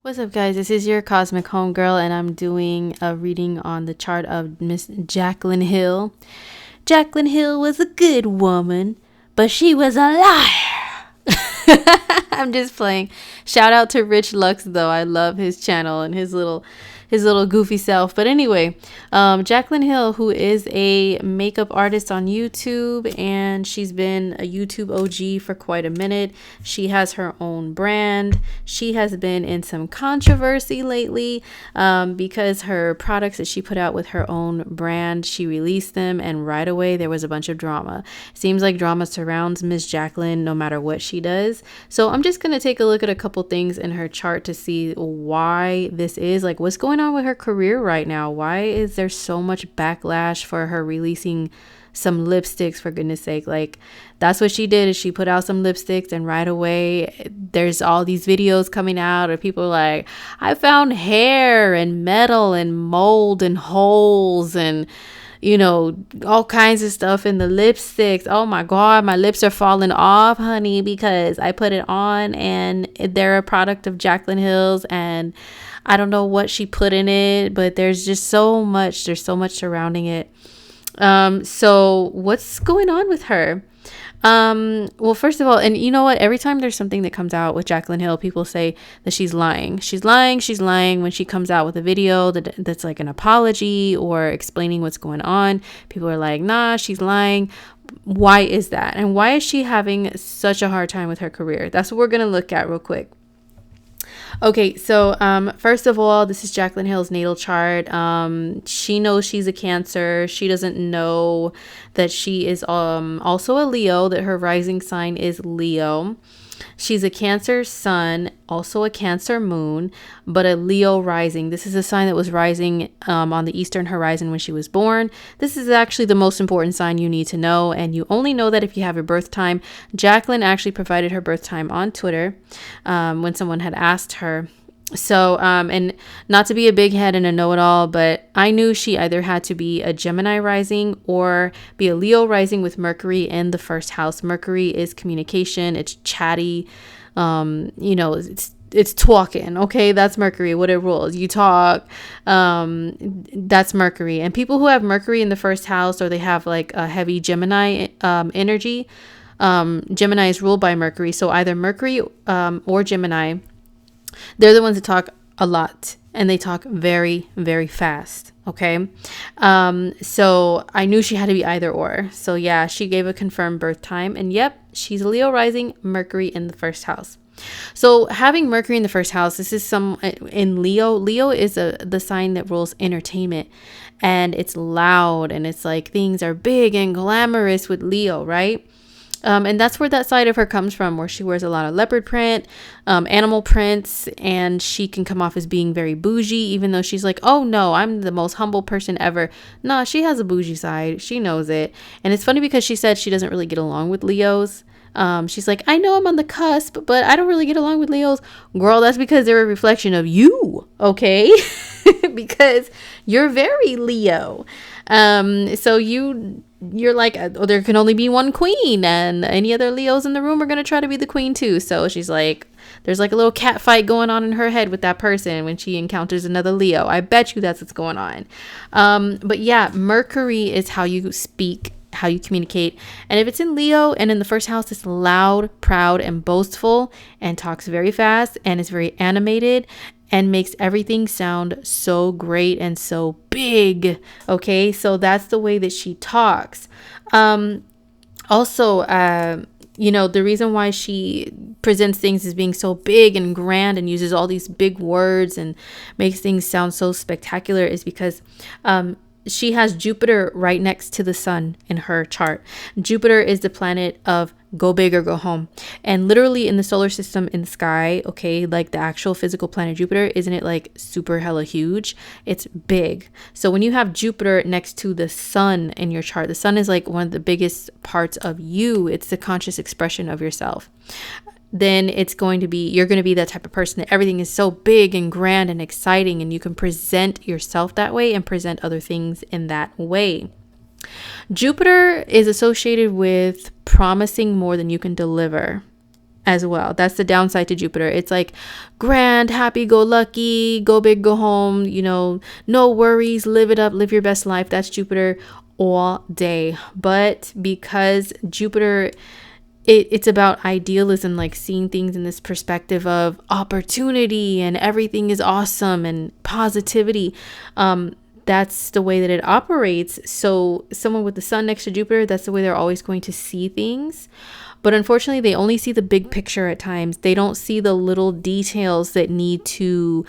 What's up, guys? This is your Cosmic Homegirl, and I'm doing a reading on the chart of Miss Jaclyn Hill. Jaclyn Hill was a good woman, but she was a liar. I'm just playing. Shout out to Rich Lux, though. I love his channel and his little goofy self. But anyway, Jaclyn Hill, who is a makeup artist on YouTube, and she's been a YouTube OG for quite a minute. She has her own brand. She has been in some controversy lately because her products that she put out with her own brand, she released them, and right away there was a bunch of drama. Seems like drama surrounds Miss Jaclyn no matter what she does. So I'm just going to take a look at a couple things in her chart to see why this is, like, what's going on with her career right now. Why is there so much backlash for her releasing some lipsticks, for goodness sake? Like, that's what she did, is she put out some lipsticks, and right away there's all these videos coming out of people like, I found hair and metal and mold and holes and, you know, all kinds of stuff in the lipsticks. Oh my God, my lips are falling off, honey, because I put it on and they're a product of Jaclyn Hill's, and I don't know what she put in it, but there's just so much surrounding it. So what's going on with her? Well, first of all, and you know what? Every time there's something that comes out with Jaclyn Hill, people say that she's lying. She's lying when she comes out with a video that's like an apology or explaining what's going on. People are like, nah, she's lying. Why is that? And why is she having such a hard time with her career? That's what we're going to look at real quick. Okay, so first of all, this is Jaclyn Hill's natal chart. She knows she's a Cancer. She doesn't know that she is also a Leo, that her rising sign is Leo. She's a Cancer sun, also a Cancer moon, but a Leo rising. This is a sign that was rising on the eastern horizon when she was born. This is actually the most important sign you need to know, and you only know that if you have your birth time. Jaclyn actually provided her birth time on Twitter when someone had asked her. So, and not to be a big head and a know-it-all, but I knew she either had to be a Gemini rising or be a Leo rising with Mercury in the first house. Mercury is communication. It's chatty. You know, it's talking. Okay. That's Mercury. What it rules. You talk. That's Mercury. And people who have Mercury in the first house, or they have like a heavy Gemini, energy, Gemini is ruled by Mercury. So either Mercury, or Gemini, they're the ones that talk a lot, and they talk very, very fast. Okay. So I knew she had to be either or. So yeah, she gave a confirmed birth time, and yep, she's a Leo rising, Mercury in the first house. So having Mercury in the first house, this is in Leo. Leo is the sign that rules entertainment, and it's loud, and it's like things are big and glamorous with Leo, right? And that's where that side of her comes from, where she wears a lot of leopard print, animal prints, and she can come off as being very bougie, even though she's like, oh no, I'm the most humble person ever. Nah, she has a bougie side. She knows it. And it's funny because she said she doesn't really get along with Leos. She's like, I know I'm on the cusp, but I don't really get along with Leos. Girl, that's because they're a reflection of you, okay? Because you're very Leo. So you're like, oh, there can only be one queen, and any other Leos in the room are going to try to be the queen too. So she's like, there's like a little cat fight going on in her head with that person when she encounters another Leo. I bet you that's what's going on. But yeah, Mercury is how you speak, how you communicate. And if it's in Leo and in the first house, it's loud, proud, and boastful, and talks very fast, and is very animated, and makes everything sound so great and so big. Okay, so that's the way that she talks. Also, you know, the reason why she presents things as being so big and grand and uses all these big words and makes things sound so spectacular is because she has Jupiter right next to the sun in her chart. Jupiter is the planet of go big or go home. And literally in the solar system, in the sky, okay, like the actual physical planet Jupiter, isn't it like super hella huge? It's big. So when you have Jupiter next to the sun in your chart, the sun is like one of the biggest parts of you. It's the conscious expression of yourself. Then you're going to be that type of person that everything is so big and grand and exciting, and you can present yourself that way and present other things in that way. Jupiter is associated with promising more than you can deliver. as well. That's the downside to Jupiter. It's like grand, happy go lucky, go big, go home, no worries, live it up, live your best life. That's Jupiter all day. But because Jupiter, it's about idealism, like seeing things in this perspective of opportunity and everything is awesome and positivity. That's the way that it operates. So someone with the sun next to Jupiter, that's the way they're always going to see things. But unfortunately, they only see the big picture at times. They don't see the little details that need to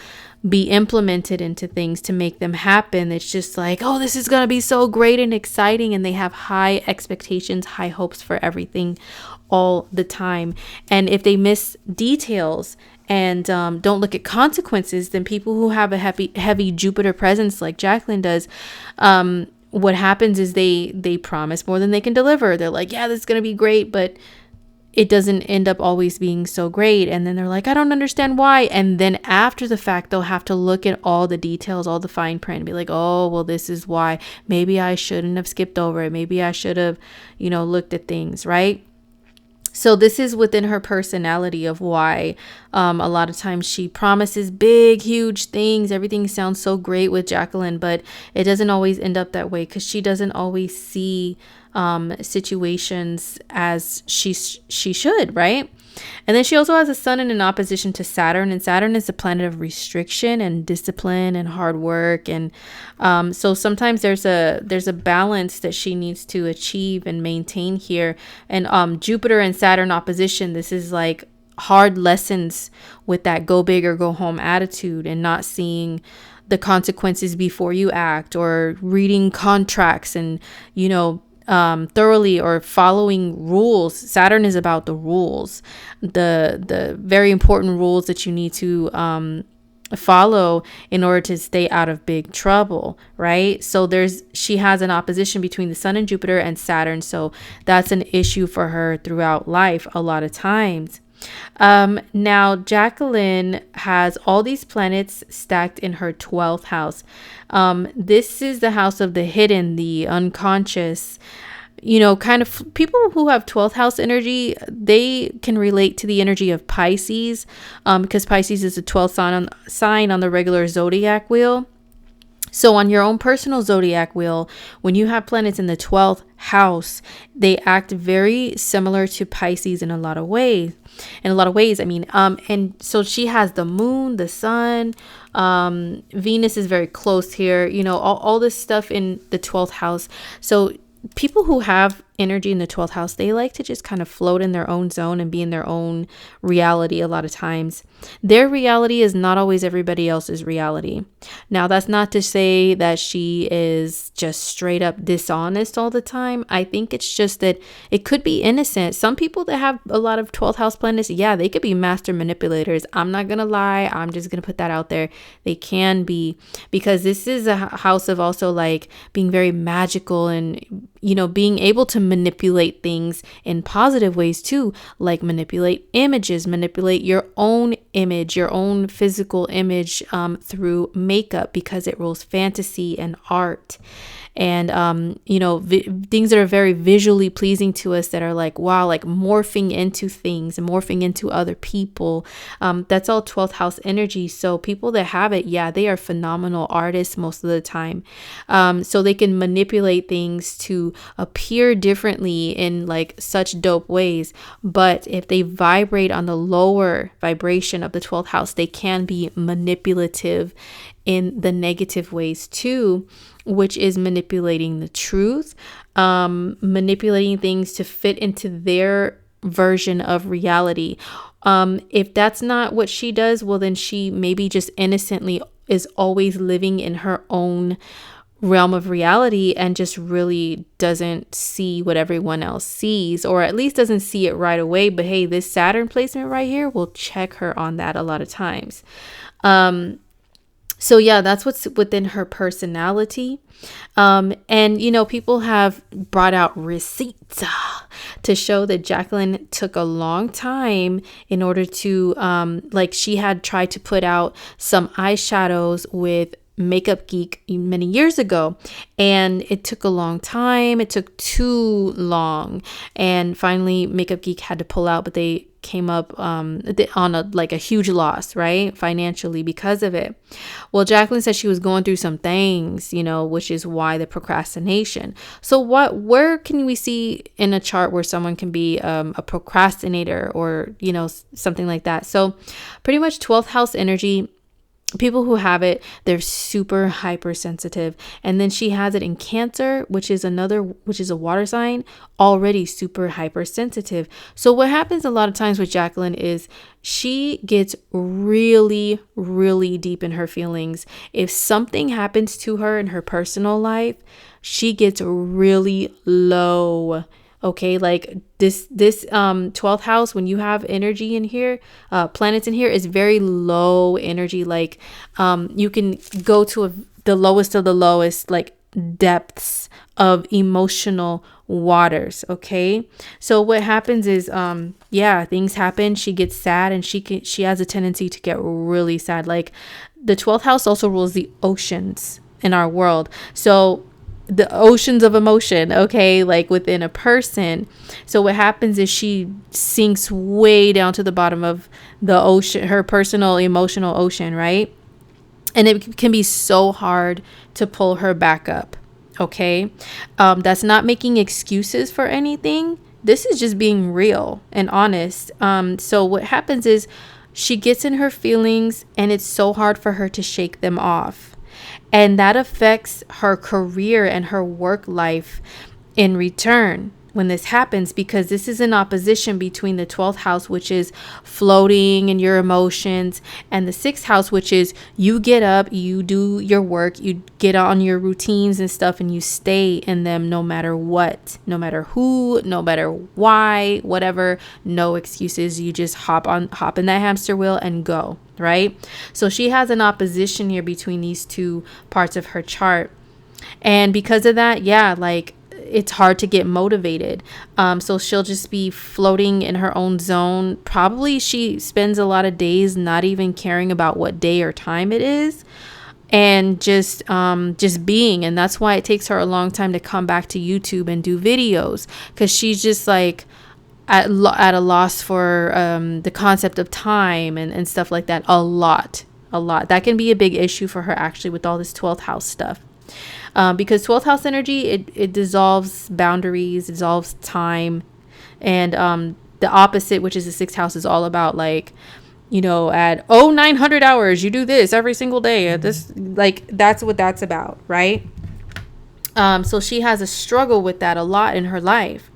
be implemented into things to make them happen. It's just like, oh, this is going to be so great and exciting. And they have high expectations, high hopes for everything all the time. And if they miss details and don't look at consequences, then people who have a heavy Jupiter presence like Jaclyn does, what happens is they promise more than they can deliver. They're like, yeah, this is going to be great, but it doesn't end up always being so great. And then they're like, I don't understand why. And then after the fact, they'll have to look at all the details, all the fine print, and be like, oh, well, this is why. Maybe I shouldn't have skipped over it. Maybe I should have, looked at things, right? So this is within her personality of why a lot of times she promises big, huge things. Everything sounds so great with Jaclyn, but it doesn't always end up that way because she doesn't always see situations as she should, right? And then she also has a sun in an opposition to Saturn, and Saturn is the planet of restriction and discipline and hard work. And so sometimes there's a balance that she needs to achieve and maintain here. And Jupiter and Saturn opposition, this is like hard lessons with that go big or go home attitude and not seeing the consequences before you act, or reading contracts and, thoroughly, or following rules. Saturn is about the rules, the very important rules that you need to follow in order to stay out of big trouble, right? So she has an opposition between the sun and Jupiter and Saturn, so that's an issue for her throughout life a lot of times. Now Jaclyn has all these planets stacked in her 12th house. This is the house of the hidden, the unconscious, kind of people who have 12th house energy. They can relate to the energy of Pisces, because Pisces is the 12th sign on the regular zodiac wheel. So on your own personal zodiac wheel, when you have planets in the 12th house, they act very similar to Pisces in a lot of ways. And so she has the moon, the sun, Venus is very close here, all this stuff in the 12th house. So people who have energy in the 12th house, they like to just kind of float in their own zone and be in their own reality a lot of times. Their reality is not always everybody else's reality. Now, that's not to say that she is just straight up dishonest all the time. I think it's just that it could be innocent. Some people that have a lot of 12th house planets, yeah, they could be master manipulators. I'm not going to lie. I'm just going to put that out there. They can be, because this is a house of also like being very magical and, being able to manipulate things in positive ways too, like manipulate images, manipulate your own image, your own physical image through makeup, because it rules fantasy and art. And, things that are very visually pleasing to us, that are like, wow, like morphing into things and morphing into other people. That's all 12th house energy. So people that have it, yeah, they are phenomenal artists most of the time. So they can manipulate things to appear differently in like such dope ways. But if they vibrate on the lower vibration of the 12th house, they can be manipulative in the negative ways too, which is manipulating the truth, manipulating things to fit into their version of reality. If that's not what she does, well, then she maybe just innocently is always living in her own realm of reality and just really doesn't see what everyone else sees, or at least doesn't see it right away. But hey, this Saturn placement right here will check her on that a lot of times. So yeah, that's what's within her personality. And, people have brought out receipts to show that Jaclyn took a long time in order to, she had tried to put out some eyeshadows with Makeup Geek many years ago, and it took a long time. It took too long, and finally Makeup Geek had to pull out, but they came up on a huge loss, right, financially because of it. Well, Jaclyn said she was going through some things, which is why the procrastination. So where can we see in a chart where someone can be a procrastinator or something like that? So pretty much 12th house energy, people who have it, they're super hypersensitive. And then she has it in Cancer, which is a water sign, already super hypersensitive. So what happens a lot of times with Jaclyn is she gets really, really deep in her feelings. If something happens to her in her personal life, she gets really low. Okay, like this 12th house, when you have energy in here, planets in here, is very low energy. Like you can go to the lowest of the lowest, like depths of emotional waters. Okay, so what happens is things happen, she gets sad, and she has a tendency to get really sad. Like the 12th house also rules the oceans in our world, so the oceans of emotion, okay, like within a person. So what happens is she sinks way down to the bottom of the ocean, her personal emotional ocean, right? And it can be so hard to pull her back up. Okay, that's not making excuses for anything. This is just being real and honest. So what happens is she gets in her feelings, and it's so hard for her to shake them off. And that affects her career and her work life in return when this happens, because this is an opposition between the 12th house, which is floating in your emotions, and the 6th house, which is you get up, you do your work, you get on your routines and stuff, and you stay in them no matter what, no matter who, no matter why, whatever, no excuses. You just hop in that hamster wheel and go, right? So she has an opposition here between these two parts of her chart. And because of that, it's hard to get motivated. So she'll just be floating in her own zone. Probably she spends a lot of days not even caring about what day or time it is, and just being. And that's why it takes her a long time to come back to YouTube and do videos, because she's just like at a loss for the concept of time and stuff like that. A lot. That can be a big issue for her, actually, with all this 12th house stuff. Because 12th house energy, it dissolves boundaries, it dissolves time. And the opposite, which is the 6th house, is all about at 900 hours, you do this every single day. That's what that's about, right? So she has a struggle with that a lot in her life.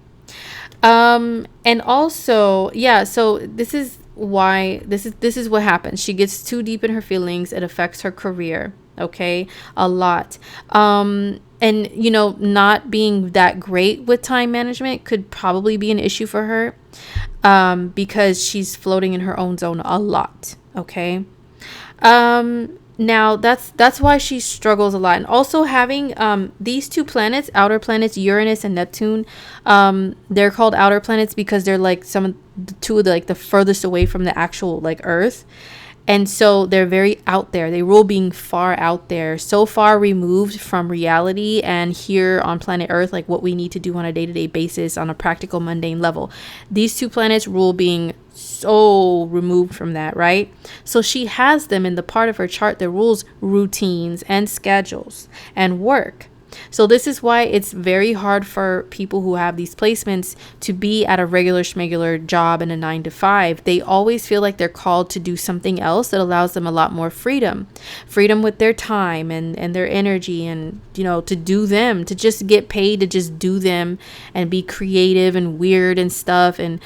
And also, so this is why this is what happens. She gets too deep in her feelings. It affects her career. Okay, a lot. And not being that great with time management could probably be an issue for her, because she's floating in her own zone a lot. Okay. Now that's why she struggles a lot. And also having these two planets, outer planets, Uranus and Neptune, they're called outer planets because they're like two of the furthest away from the actual Earth. And so they're very out there. They rule being far out there, so far removed from reality and here on planet Earth, like what we need to do on a day-to-day basis on a practical, mundane level. These two planets rule being so removed from that, right? So she has them in the part of her chart that rules routines and schedules and work. So this is why it's very hard for people who have these placements to be at a regular schmegular job in a 9-to-5. They always feel like they're called to do something else that allows them a lot more freedom with their time and their energy, and to do them, to just get paid to just do them and be creative and weird and stuff, and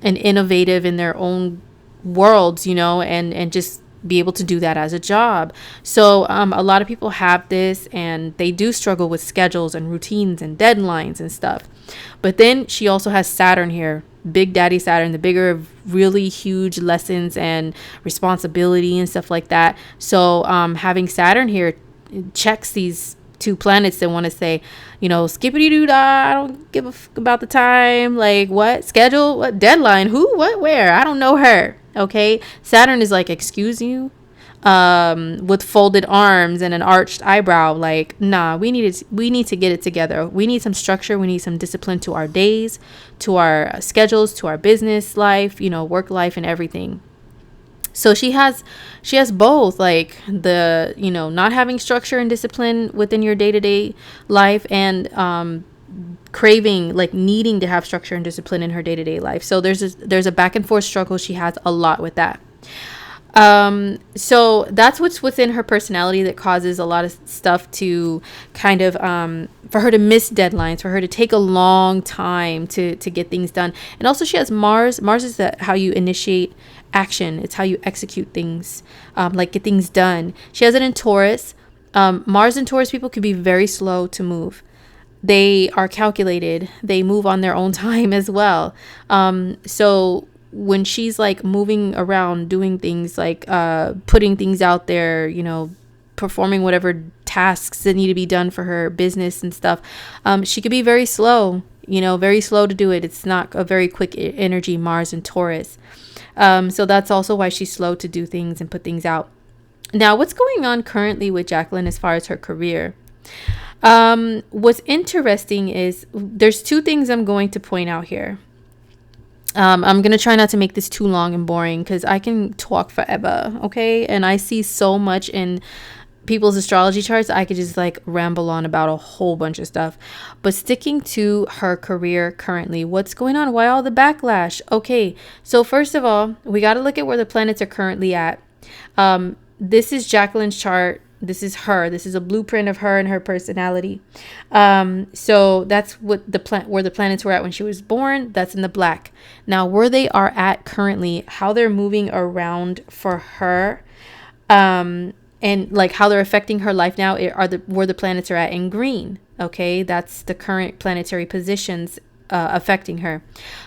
innovative in their own worlds, and just be able to do that as a job. So a lot of people have this, and they do struggle with schedules and routines and deadlines and stuff. But then she also has Saturn here, Big Daddy Saturn, the bigger, really huge lessons and responsibility and stuff like that. So having Saturn here checks these two planets that want to say, skippity doo dah, I don't give a fuck about the time, what schedule, what deadline, who, what, where, I don't know her. Okay, Saturn is excuse you, with folded arms and an arched eyebrow. Like, nah, we need to get it together. We need some structure. We need some discipline to our days, to our schedules, to our business life, work life and everything. So she has both, like the, not having structure and discipline within your day-to-day life, and craving, like needing to have structure and discipline in her day-to-day life. So there's a back and forth struggle. She has a lot with that. So that's what's within her personality that causes a lot of stuff to kind of, for her to miss deadlines, for her to take a long time to get things done. And also she has Mars. Mars is how you initiate action. It's how you execute things, like get things done. She has it in Taurus. Mars and Taurus people could be very slow to move. They are calculated. They move on their own time as well. So when she's like moving around, doing things like putting things out there, performing whatever tasks that need to be done for her business and stuff, she could be very slow, very slow to do it. It's not a very quick energy, Mars and Taurus. So that's also why she's slow to do things and put things out. Now, what's going on currently with Jaclyn as far as her career? What's interesting is there's two things I'm going to point out here. I'm going to try not to make this too long and boring because I can talk forever, okay? And I see so much in people's astrology charts. I could just like ramble on about a whole bunch of stuff. But sticking to her career currently, what's going on? Why all the backlash? Okay, so first of all, we got to look at where the planets are currently at. This is Jaclyn's chart. This is her. This is a blueprint of her and her personality. So that's what where the planets were at when she was born. That's in the black. Now, where they are at currently, how they're moving around for her, and like how they're affecting her life now, where the planets are at in green. Okay, that's the current planetary positions affecting her.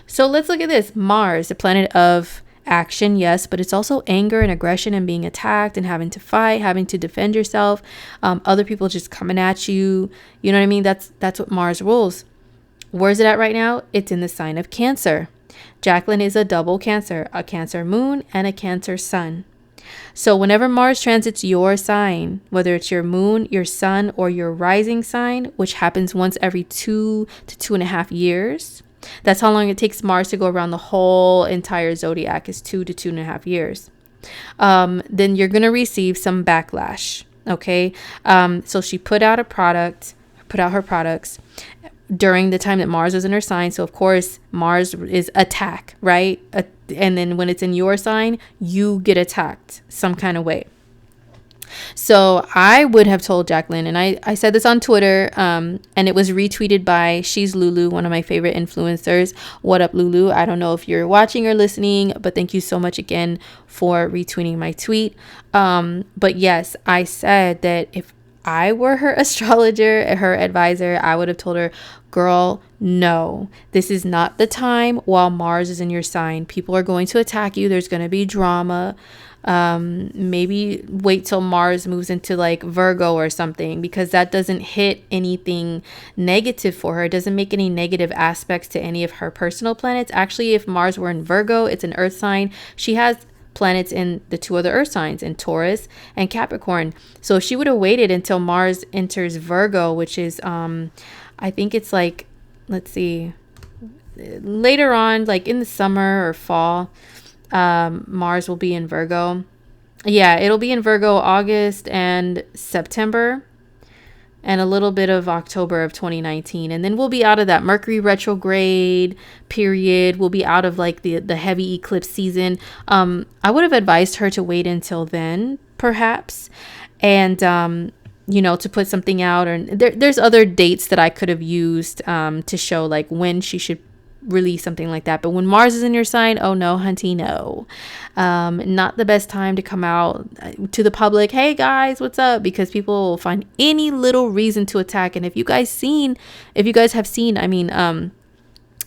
So let's look at this. Mars, the planet of action, yes, but it's also anger and aggression and being attacked and having to fight, having to defend yourself, other people just coming at you, you know what I mean? That's what Mars rules. Where's it at right now? It's in the sign of Cancer. Jaclyn is a double Cancer, a Cancer moon and a Cancer sun. So whenever Mars transits your sign, whether it's your moon, your sun, or your rising sign, which happens once every 2 to 2.5 years, that's how long it takes Mars to go around the whole entire zodiac, is 2 to 2.5 years. Then you're going to receive some backlash. Okay. So she put out her products during the time that Mars was in her sign. So of course, Mars is attack, right? And then when it's in your sign, you get attacked some kind of way. So I would have told Jaclyn, and I said this on Twitter, and it was retweeted by She's Lulu, one of my favorite influencers. What up, Lulu? I don't know if you're watching or listening, but thank you so much again for retweeting my tweet. But yes, I said that if I were her astrologer, her advisor, I would have told her, girl, no, this is not the time while Mars is in your sign. People are going to attack you. There's going to be drama. Maybe wait till Mars moves into like Virgo or something, because that doesn't hit anything negative for her. It doesn't make any negative aspects to any of her personal planets. Actually, if Mars were in Virgo, it's an earth sign. She has planets in the two other earth signs, in Taurus and Capricorn. So if she would have waited until Mars enters Virgo, which is I think it's like, let's see, later on, like in the summer or fall, Mars will be in Virgo. Yeah, it'll be in Virgo August and September and a little bit of October of 2019. And then we'll be out of that Mercury retrograde period. We'll be out of like the heavy eclipse season. I would have advised her to wait until then, perhaps. And, to put something out. Or there's other dates that I could have used to show like when she should release something like that. But when Mars is in your sign, oh no, hunty, no. Not the best time to come out to the public. Hey guys, what's up? Because people will find any little reason to attack. And if you guys have seen, I mean,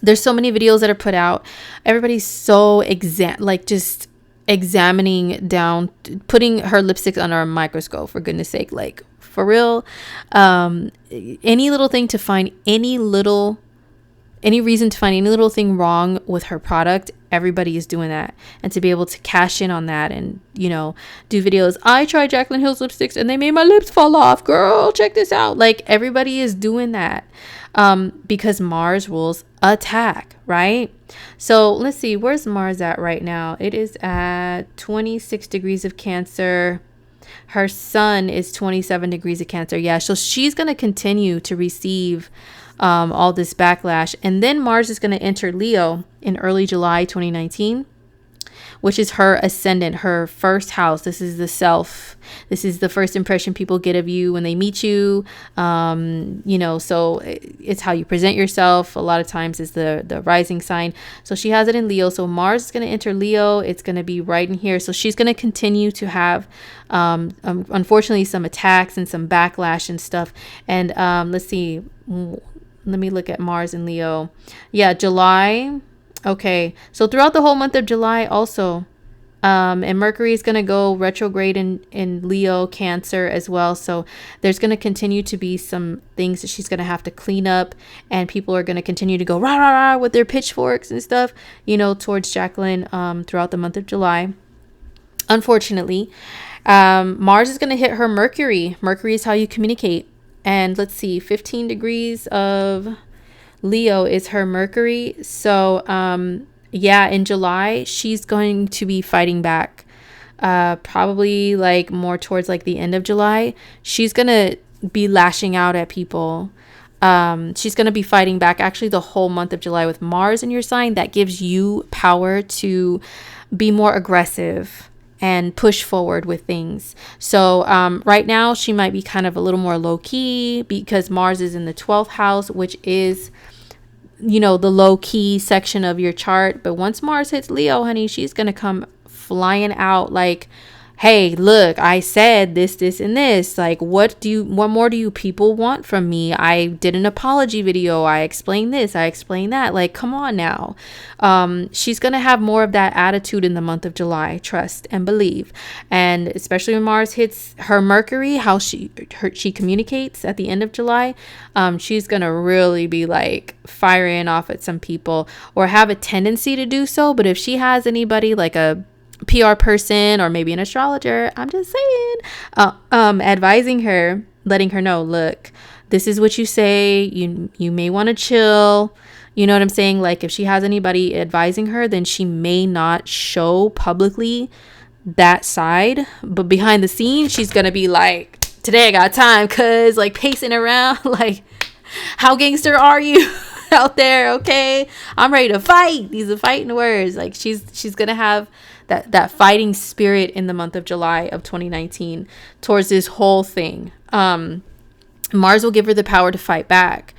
there's so many videos that are put out. Everybody's so just examining down, putting her lipstick under a microscope, for goodness sake, like for real. Any little thing to find any reason to find any little thing wrong with her product, Everybody is doing that. And to be able to cash in on that and, you know, do videos. I tried Jaclyn Hill's lipsticks and they made my lips fall off. Girl, check this out. Like, everybody is doing that because Mars rules attack, right? So let's see. Where's Mars at right now? It is at 26 degrees of Cancer. Her sun is 27 degrees of Cancer. Yeah, so she's going to continue to receive all this backlash. And then Mars is going to enter Leo in early July 2019, which is her ascendant, her first house. This is the self. This is the first impression people get of you when they meet you. You know, so it's how you present yourself. A lot of times is the rising sign. So she has it in Leo. So Mars is going to enter Leo. It's going to be right in here. So she's going to continue to have, unfortunately, some attacks and some backlash and stuff. And let's see. Let me look at Mars in Leo. Yeah, July. Okay, so throughout the whole month of July also, and Mercury is going to go retrograde in Leo, Cancer as well. So there's going to continue to be some things that she's going to have to clean up, and people are going to continue to go rah, rah, rah with their pitchforks and stuff, you know, towards Jaclyn throughout the month of July. Unfortunately, Mars is going to hit her Mercury. Mercury is how you communicate. And let's see, 15 degrees of Leo is her Mercury. So, yeah, in July, she's going to be fighting back. Probably like more towards like the end of July. She's going to be lashing out at people. She's going to be fighting back actually the whole month of July with Mars in your sign. That gives you power to be more aggressive and push forward with things. So right now she might be kind of a little more low key because Mars is in the 12th house, which is, you know, the low key section of your chart. But once Mars hits Leo, honey, she's going to come flying out like, hey, look, I said this, this, and this. Like, what more do you people want from me? I did an apology video. I explained this. I explained that. Like, come on now. She's going to have more of that attitude in the month of July. Trust and believe. And especially when Mars hits her Mercury, how she communicates at the end of July, she's going to really be like firing off at some people or have a tendency to do so. But if she has anybody like a PR person or maybe an astrologer, I'm just saying, advising her, letting her know, look, this is what you say, you may want to chill, you know what I'm saying? Like, if she has anybody advising her, then she may not show publicly that side, but behind the scenes she's gonna be like, today I got time, cuz, like, pacing around like, how gangster are you out there? Okay, I'm ready to fight. These are fighting words. Like, she's gonna have that fighting spirit in the month of July of 2019 towards this whole thing. Mars will give her the power to fight back.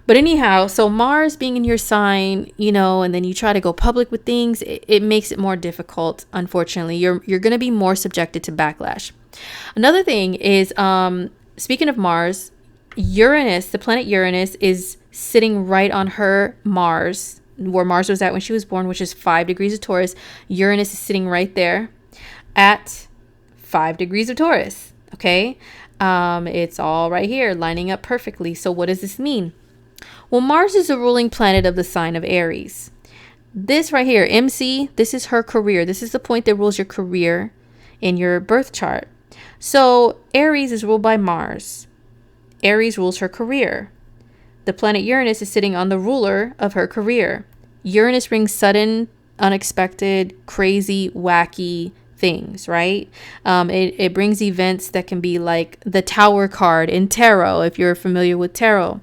But anyhow, so Mars being in your sign, you know, and then you try to go public with things, it makes it more difficult. Unfortunately, you're going to be more subjected to backlash. Another thing is, speaking of Mars, Uranus, the planet Uranus, is sitting right on her Mars, where Mars was at when she was born, which is 5 degrees of Taurus. Uranus is sitting right there at 5 degrees of Taurus. Okay. It's all right here, lining up perfectly. So what does this mean? Well, Mars is a ruling planet of the sign of Aries. This right here, MC, this is her career. This is the point that rules your career in your birth chart. So Aries is ruled by Mars. Aries rules her career. The planet Uranus is sitting on the ruler of her career. Uranus brings sudden, unexpected, crazy, wacky things, right? It brings events that can be like the Tower card in tarot, if you're familiar with tarot,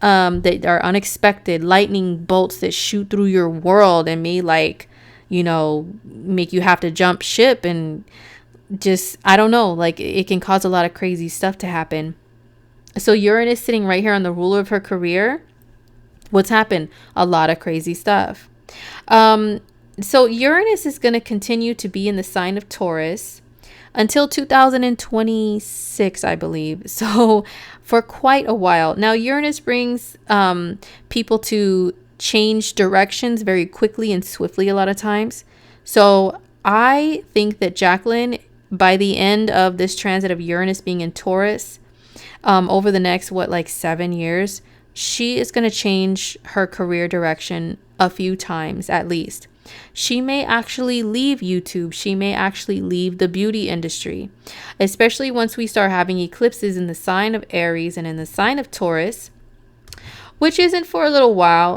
that are unexpected, lightning bolts that shoot through your world and may, like, you know, make you have to jump ship and just, I don't know, like, it can cause a lot of crazy stuff to happen. So Uranus sitting right here on the ruler of her career. What's happened? A lot of crazy stuff. So Uranus is going to continue to be in the sign of Taurus until 2026, I believe. So for quite a while. Now, Uranus brings people to change directions very quickly and swiftly a lot of times. So I think that Jaclyn, by the end of this transit of Uranus being in Taurus, over the next, 7 years, she is going to change her career direction a few times at least. she may actually leave YouTube. She may actually leave the beauty industry, especially once we start having eclipses in the sign of Aries and in the sign of Taurus, which isn't for a little while.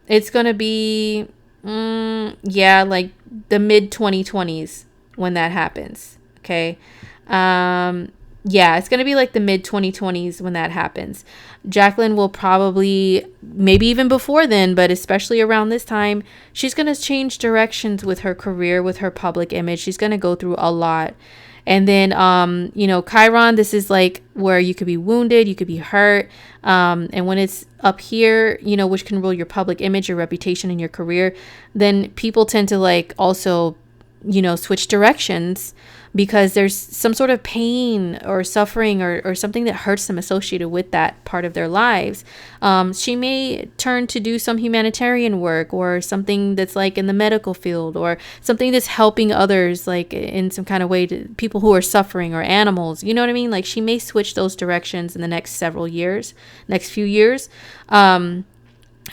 It's going to be, like the mid 2020s when that happens. Okay. It's going to be like the mid 2020s when that happens. Jaclyn will probably, maybe even before then, but especially around this time, she's going to change directions with her career, with her public image. She's going to go through a lot. And then, Chiron, this is like where you could be wounded, you could be hurt. And when it's up here, which can rule your public image, your reputation, and your career, then people tend to like also, switch directions because there's some sort of pain or suffering or something that hurts them associated with that part of their lives. She may turn to do some humanitarian work or something that's like in the medical field or something that's helping others, like in some kind of way to people who are suffering or animals. You know what I mean? Like she may switch those directions in the next few years.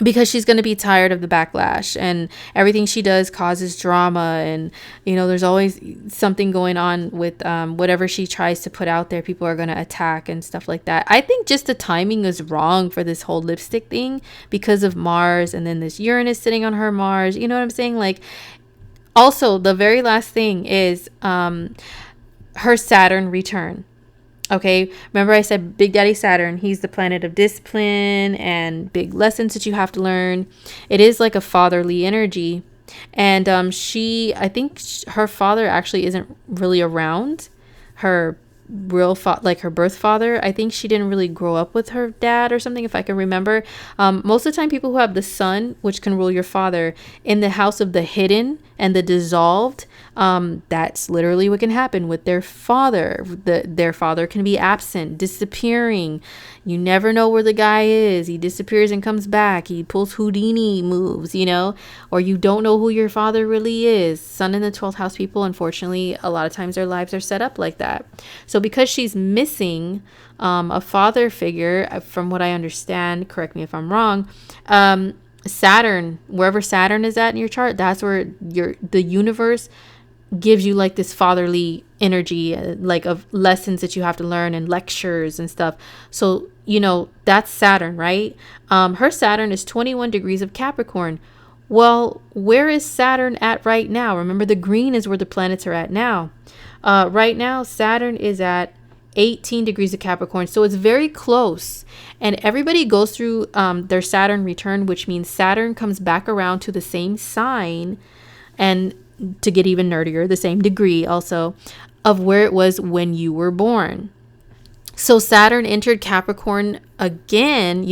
Because she's going to be tired of the backlash, and everything she does causes drama, and there's always something going on with whatever she tries to put out there. People are going to attack and stuff like that. I think just the timing is wrong for this whole lipstick thing because of Mars and then this Uranus sitting on her Mars. You know what I'm saying? Like, also the very last thing is her Saturn return. Okay, remember I said Big Daddy Saturn, he's the planet of discipline and big lessons that you have to learn. It is like a fatherly energy. And I think her father actually isn't really around. Her her birth father, I think she didn't really grow up with her dad or something, if I can remember. Most of the time, people who have the sun, which can rule your father, in the house of the hidden and the dissolved, that's literally what can happen with their father. Their father can be absent, disappearing. You never know where the guy is. He disappears and comes back. He pulls Houdini moves, or you don't know who your father really is. Sun in the 12th house people, unfortunately, a lot of times their lives are set up like that. So because she's missing a father figure, from what I understand, correct me if I'm wrong, Saturn, wherever Saturn is at in your chart, that's where the universe gives you like this fatherly energy, like of lessons that you have to learn and lectures and stuff. So, that's Saturn, right? Her Saturn is 21 degrees of Capricorn. Well, where is Saturn at right now? Remember, the green is where the planets are at now. Right now, Saturn is at 18 degrees of Capricorn. So it's very close. And everybody goes through their Saturn return, which means Saturn comes back around to the same sign, and to get even nerdier, the same degree also of where it was when you were born. So Saturn entered Capricorn again.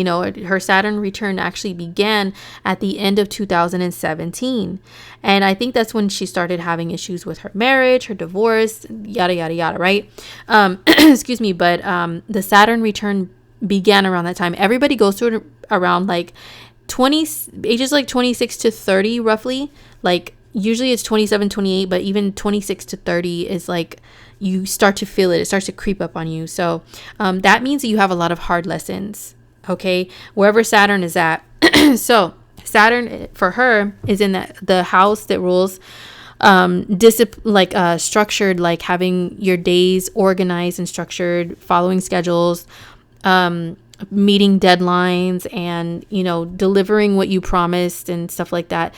Her Saturn return actually began at the end of 2017. And I think that's when she started having issues with her marriage, her divorce, yada, yada, yada, right? Excuse me. But the Saturn return began around that time. Everybody goes through it around like ages like 26 to 30, roughly. Like usually it's 27, 28, but even 26 to 30 is like, you start to feel it. It starts to creep up on you. So that means that you have a lot of hard lessons, okay, wherever Saturn is at. So Saturn for her is in the house that rules structured, like having your days organized and structured, following schedules, meeting deadlines, and delivering what you promised and stuff like that.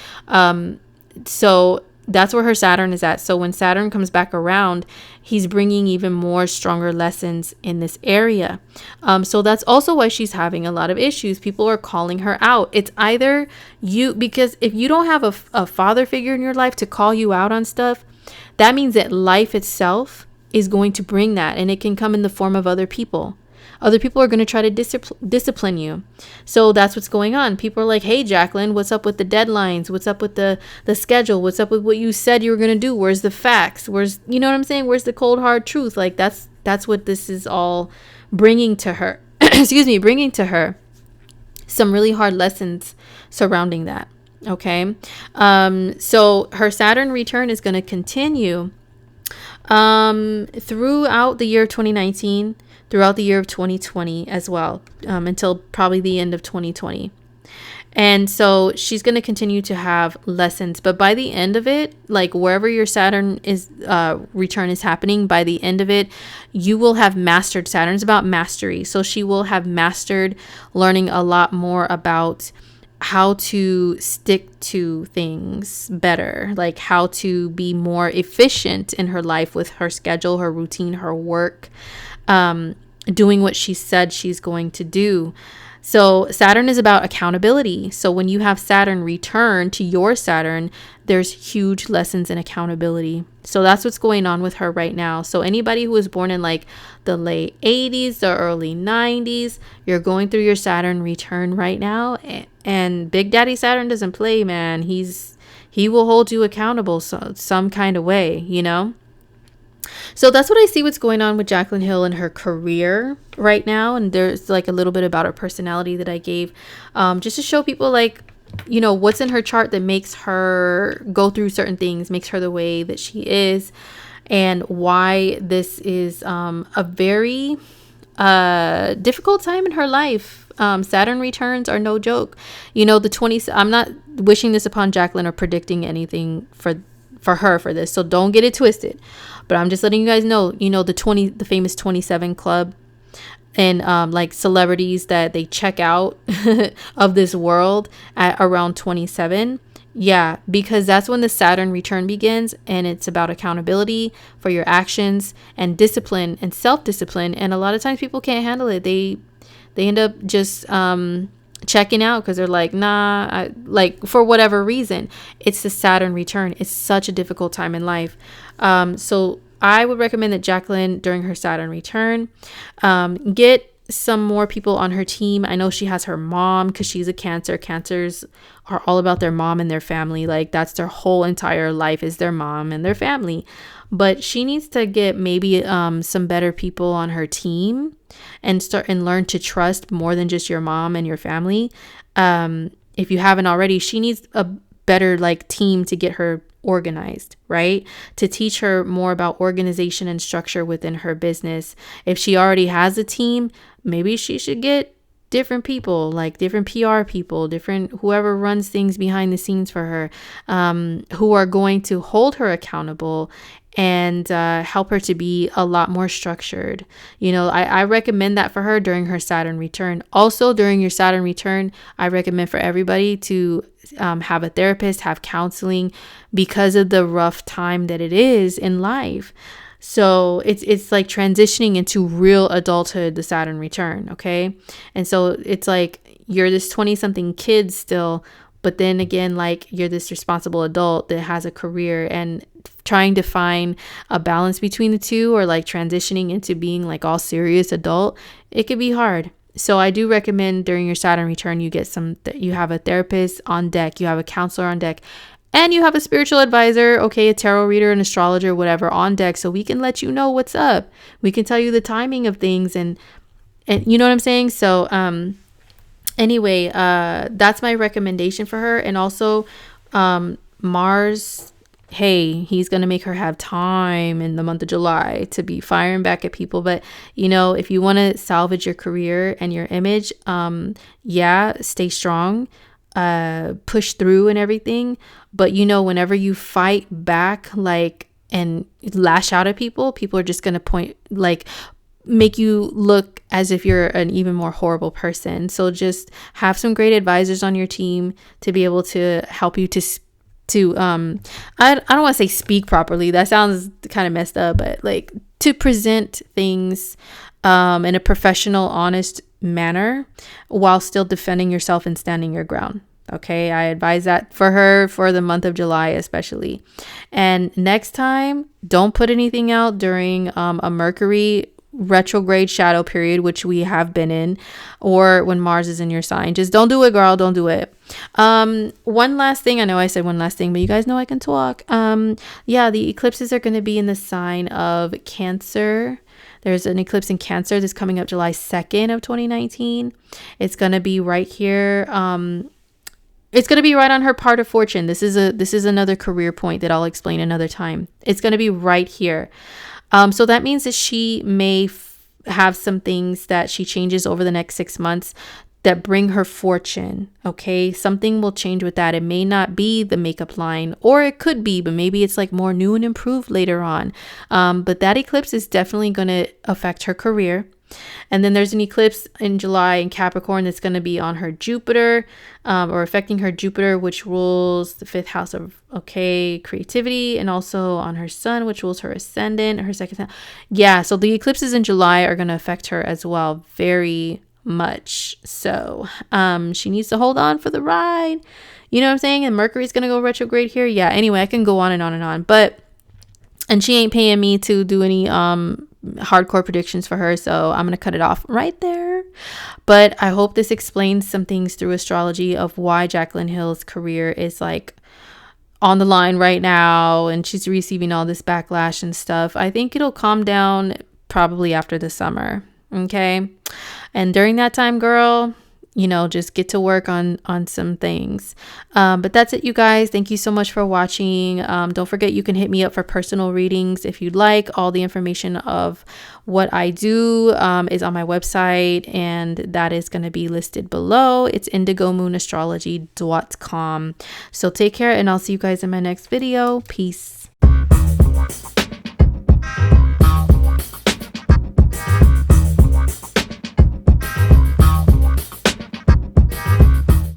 So that's where her Saturn is at. So when Saturn comes back around, he's bringing even more stronger lessons in this area. So that's also why she's having a lot of issues. People are calling her out. It's either because if you don't have a father figure in your life to call you out on stuff, that means that life itself is going to bring that, and it can come in the form of other people. Other people are going to try to discipline you. So that's what's going on. People are like, hey, Jaclyn, what's up with the deadlines? What's up with the schedule? What's up with what you said you were going to do? Where's the facts? Where's the cold, hard truth? Like that's what this is all bringing to her. Bringing to her some really hard lessons surrounding that. Okay. So her Saturn return is going to continue throughout the year 2019, throughout the year of 2020 as well, until probably the end of 2020. And so she's going to continue to have lessons, but by the end of it, like wherever your Saturn is return is happening, by the end of it, you will have mastered. Saturn's about mastery. So she will have mastered learning a lot more about how to stick to things better, like how to be more efficient in her life with her schedule, her routine, her work, doing what she said she's going to do. So Saturn is about accountability. So when you have Saturn return to your Saturn, there's huge lessons in accountability. So that's what's going on with her right now. So anybody who was born in like the late 80s or early 90s, you're going through your Saturn return right now. And Big Daddy Saturn doesn't play, man. He will hold you accountable some kind of way, you know? So that's what I see what's going on with Jaclyn Hill and her career right now. And there's like a little bit about her personality that I gave just to show people like, you know, what's in her chart that makes her go through certain things, makes her the way that she is, and why this is a very difficult time in her life. Saturn returns are no joke. You know, I'm not wishing this upon Jaclyn or predicting anything for her for this, so don't get it twisted. But I'm just letting you guys know, you know, the famous 27 club and like celebrities that they check out of this world at around 27. Yeah, because that's when the Saturn return begins, and it's about accountability for your actions and discipline and self-discipline. And a lot of times people can't handle it. They end up just checking out because they're like, nah, like for whatever reason. It's the Saturn return. It's such a difficult time in life. So I would recommend that Jaclyn, during her Saturn return, get some more people on her team. I know she has her mom because she's a Cancer. Cancers are all about their mom and their family. Like that's their whole entire life is their mom and their family. But she needs to get maybe some better people on her team and start and learn to trust more than just your mom and your family. If you haven't already, she needs a better like team to get her organized, right? To teach her more about organization and structure within her business. If she already has a team, maybe she should get different people, like different PR people, different whoever runs things behind the scenes for her, who are going to hold her accountable and help her to be a lot more structured. You know, I recommend that for her during her Saturn return. Also, during your Saturn return, I recommend for everybody to have a therapist, have counseling, because of the rough time that it is in life. So it's like transitioning into real adulthood, the Saturn return, okay? And so it's like you're this 20-something kid still, but then again, like you're this responsible adult that has a career, and trying to find a balance between the two, or like transitioning into being like all serious adult, it could be hard. So I do recommend during your Saturn return, you have a therapist on deck, you have a counselor on deck, and you have a spiritual advisor, okay, a tarot reader, an astrologer, whatever, on deck, so we can let you know what's up. We can tell you the timing of things, and you know what I'm saying? So anyway, that's my recommendation for her. And also Mars, hey, he's going to make her have time in the month of July to be firing back at people. But, you know, if you want to salvage your career and your image, stay strong, push through and everything. But, you know, whenever you fight back, like, and lash out at people are just going to make you look as if you're an even more horrible person. So just have some great advisors on your team to be able to help you to I don't want to say speak properly. That sounds kind of messed up, but like to present things in a professional, honest manner while still defending yourself and standing your ground. Okay, I advise that for her for the month of July especially. And next time, don't put anything out during a Mercury retrograde shadow period, which we have been in, or when Mars is in your sign. Just don't do it, girl. Don't do it. One last thing. I know I said one last thing, but you guys know I can talk. The eclipses are going to be in the sign of Cancer. There's an eclipse in Cancer that's coming up July 2nd of 2019. It's going to be right here. It's going to be right on her part of fortune. This is another career point that I'll explain another time. It's going to be right here. So that means that she may have some things that she changes over the next 6 months that bring her fortune. Okay, something will change with that. It may not be the makeup line, or it could be, but maybe it's like more new and improved later on. But that eclipse is definitely going to affect her career. And then there's an eclipse in July in Capricorn that's going to be on her Jupiter, or affecting her Jupiter, which rules the 5th house of, creativity, and also on her Sun, which rules her ascendant, her second house. Yeah, so the eclipses in July are going to affect her as well, very much. So she needs to hold on for the ride. You know what I'm saying? And Mercury's going to go retrograde here. Yeah, anyway, I can go on and on and on. And she ain't paying me to do any hardcore predictions for her, so I'm gonna cut it off right there. But I hope this explains some things through astrology of why Jaclyn Hill's career is like on the line right now, and she's receiving all this backlash and stuff. I think it'll calm down probably after the summer. Okay, and during that time, girl, you know, just get to work on some things. But that's it, you guys. Thank you so much for watching. Don't forget, you can hit me up for personal readings if you'd like. All the information of what I do is on my website, and that is going to be listed below. It's indigomoon.astrology.com. So take care, and I'll see you guys in my next video. Peace.